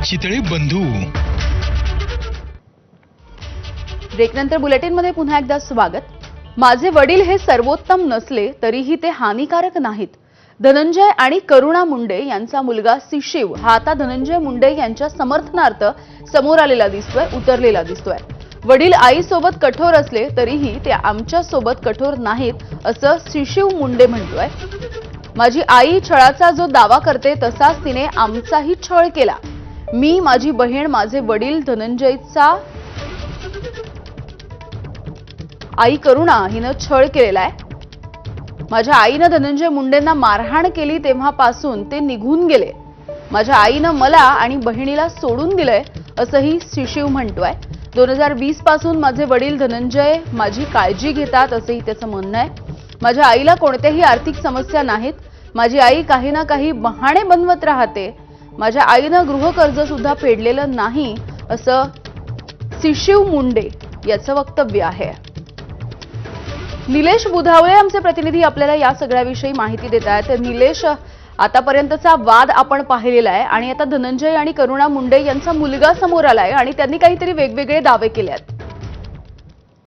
चितळे बंधू. ब्रेकनंतर बुलेटिनमध्ये पुन्हा एकदा स्वागत. माझे वडील हे सर्वोत्तम नसले तरीही ते हानिकारक नाहीत. धनंजय आणि करुणा मुंडे यांचा मुलगा शिशिव हा आता धनंजय मुंडे यांच्या समर्थनार्थ समोर आलेला दिसतोय, उतरलेला दिसतोय. वडील आईसोबत कठोर असले तरीही ते आमच्या सोबत कठोर नाहीत असं शिशिव मुंडे म्हणतोय. माझी आई छळाचा जो दावा करते तसाच तिने आमचाही छळ केला. मी, माझी बहीण, माझे वडील, धनंजयचा आई करुणा हिनं छळ केलेला आहे. माझ्या आईनं धनंजय मुंडेंना मारहाण केली तेव्हापासून ते निघून गेले. माझ्या आईनं मला आणि बहिणीला सोडून दिलंय असंही शिशिव म्हणतोय. 2020 पासून माझे वडील धनंजय माझी काळजी घेतात असंही त्याचं म्हणणं आहे. माझ्या आईला कोणत्याही आर्थिक समस्या नाहीत. माझी आई काही ना काही बहाणे बनवत राहते. माझ्या आईनं गृहकर्ज सुद्धा फेडलेलं नाही असं शिशिव मुंडे याचं वक्तव्य आहे. निलेश बुधावळे आमचे प्रतिनिधी आपल्याला या सगळ्याविषयी माहिती देत आहेत. निलेश, आतापर्यंतचा वाद आपण पाहिलेला आहे आणि आता धनंजय आणि करुणा मुंडे यांचा मुलगा समोर आलाय आणि त्यांनी काहीतरी वेगवेगळे दावे केले आहेत.